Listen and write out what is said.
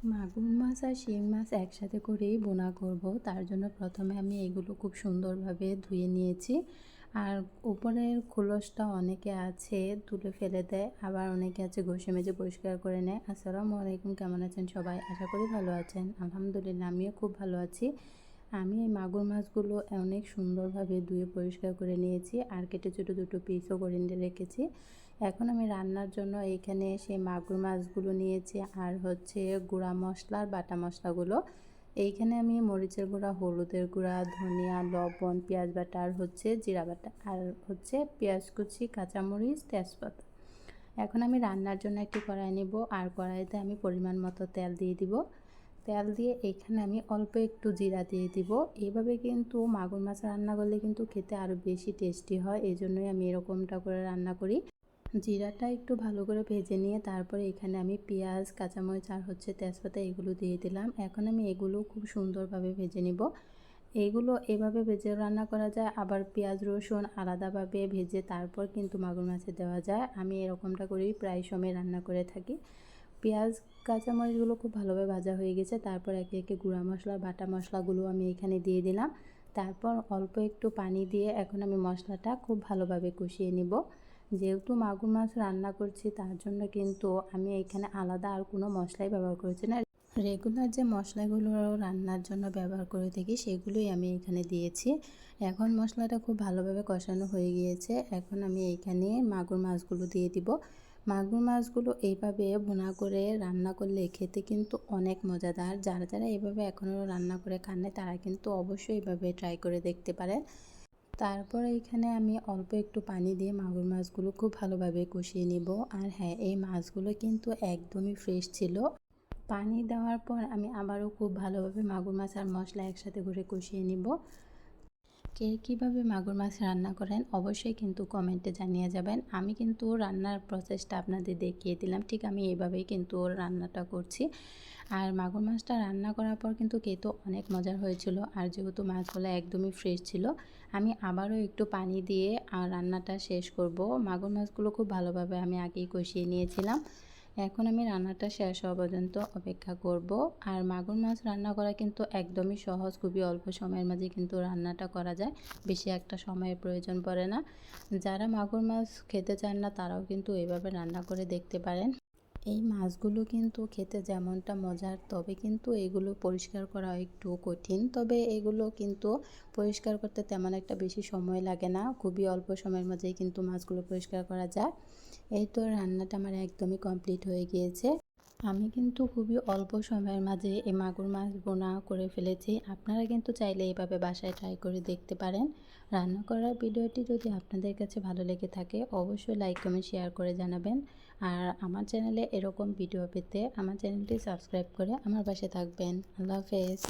মাগুর মাছ আর শিং মাছ একসাথে করেই বোনা করব। তার জন্য প্রথমে আমি এগুলো খুব সুন্দরভাবে ধুয়ে নিয়েছি। আর উপরের খোলসটা অনেকে আছে তুলে ফেলে দেয়, আবার অনেকে আছে ঘষে মেজে পরিষ্কার করে নেয়। আসসালামু আলাইকুম, কেমন আছেন সবাই? আশা করি ভালো আছেন। আলহামদুলিল্লাহ, আমিও খুব ভালো আছি। আমি এই মাগুর মাছগুলো অনেক সুন্দরভাবে ধুয়ে পরিষ্কার করে নিয়েছি আর কেটে ছোটো দুটো পিসও করে রেখেছি। এখন আমি রান্নার জন্য এইখানে সেই মাগুর মাছগুলো নিয়েছি আর হচ্ছে গুঁড়া মশলার বাটা মশলাগুলো। এইখানে আমি মরিচের গুঁড়া, হলুদের গুঁড়া, ধনিয়া, লবণ, পেঁয়াজ বাটা আর হচ্ছে জিরা বাটা আর হচ্ছে পেঁয়াজ কুচি, কাঁচামরিচ, তেজপাতা। এখন আমি রান্নার জন্য একটি কড়াই নেব আর কড়াইতে আমি পরিমাণ মতো তেল দিয়ে দিব। তেল দিয়ে এখানে আমি অল্প একটু জিরা দিয়ে দিব। এইভাবে কিন্তু মাগুর মাছ রান্না করলে কিন্তু খেতে আরও বেশি টেস্টি হয়, এই জন্যই আমি এরকমটা করে রান্না করি। জিরাটা একটু ভালো করে ভেজে নিয়ে তারপরে এখানে আমি পেঁয়াজ, কাঁচামরিচ আর হচ্ছে তেজপাতা এগুলো দিয়ে দিলাম। এখন আমি এগুলো খুব সুন্দরভাবে ভেজে নিব। এইগুলো এভাবে ভেজে রান্না করা যায়, আবার পেঁয়াজ রসুন আলাদাভাবে ভেজে তারপর কিন্তু মাগুর মাছে দেওয়া যায়। আমি এরকমটা করেই প্রায় সময় রান্না করে থাকি। পেঁয়াজ কাঁচামরিচগুলো খুব ভালোভাবে ভাজা হয়ে গেছে, তারপর একে একে গুঁড়া মশলা বাটা মশলাগুলো আমি এখানে দিয়ে দিলাম। তারপর অল্প একটু পানি দিয়ে এখন আমি মশলাটা খুব ভালোভাবে কষিয়ে নিব। যেহেতু মাগুর মাছ রান্না করছি তার জন্য কিন্তু আমি এখানে আলাদা আর কোনো মশলাই ব্যবহার করছি না। রেগুলার যে মশলাগুলো রান্নার জন্য ব্যবহার করে থাকি সেগুলোই আমি এখানে দিয়েছি। এখন মশলাটা খুব ভালোভাবে কষানো হয়ে গিয়েছে। এখন আমি এইখানে মাগুর মাছগুলো দিয়ে দিব। মাগুর মাছগুলো এইভাবে ভুনা করে রান্না করলে খেতে কিন্তু অনেক মজাদার। যারা যারা এইভাবে এখনও রান্না করে খান না তারা কিন্তু অবশ্যই এইভাবে ট্রাই করে দেখতে পারেন। তারপর এইখানে আমি অল্প একটু পানি দিয়ে মাগুর মাছগুলো খুব ভালোভাবে কষিয়ে নিব। আর হ্যাঁ, এই মাছগুলো কিন্তু একদমই ফ্রেশ ছিল। পানি দেওয়ার পর আমি আবারও খুব ভালোভাবে মাগুর মাছ আর মশলা একসাথে করে কষিয়ে নিব। কে কীভাবে মাগুর মাছ রান্না করেন অবশ্যই কিন্তু কমেন্টে জানিয়ে যাবেন। আমি কিন্তু রান্নার প্রসেসটা আপনাদের দেখিয়ে দিলাম, ঠিক আমি এইভাবেই কিন্তু রান্নাটা করছি। আর মাগুর মাছটা রান্না করার পর কিন্তু খেতে অনেক মজার হয়েছিল। আর যেহেতু মাছগুলো একদমই ফ্রেশ ছিল, আমি আবারও একটু পানি দিয়ে রান্নাটা শেষ করব। মাগুর মাছগুলো খুব ভালোভাবে আমি আগেই কষিয়ে নিয়েছিলাম। এখন আমি রান্নাটা শেষ হওয়া পর্যন্ত অপেক্ষা করব। আর মাগুর মাছ রান্না করা কিন্তু একদমই সহজ, খুবই অল্প সময়ের মাঝে কিন্তু রান্নাটা করা যায়, বেশি একটা সময়ের প্রয়োজন পড়ে না। যারা মাগুর মাছ খেতে চান না তারাও কিন্তু এইভাবে রান্না করে দেখতে পারেন। এই মাছগুলো কিন্তু খেতে যেমনটা মজার, তবে কিন্তু এগুলো পরিষ্কার করা একটু কঠিন। তবে এগুলো কিন্তু পরিষ্কার করতে তেমন একটা বেশি সময় লাগে না, খুবই অল্প সময়ের মধ্যেই কিন্তু মাছগুলো পরিষ্কার করা যায়। এই তো রান্নাটা আমার একদমই কমপ্লিট হয়ে গিয়েছে। আমি কিন্তু খুবই অল্প সময়ের মাঝে এই মাগুর মাছ বোনা করে ফেলেছি। আপনারা কিন্তু চাইলে এইভাবে বাসায় ট্রাই করে দেখতে পারেন। রান্না করার ভিডিওটি যদি আপনাদের কাছে ভালো লেগে থাকে অবশ্যই লাইক কমেন্ট শেয়ার করে জানাবেন। আর আমার চ্যানেলে এরকম ভিডিও পেতে আমার চ্যানেলটি সাবস্ক্রাইব করে আমার পাশে থাকবেন। আল্লাহ হাফেজ।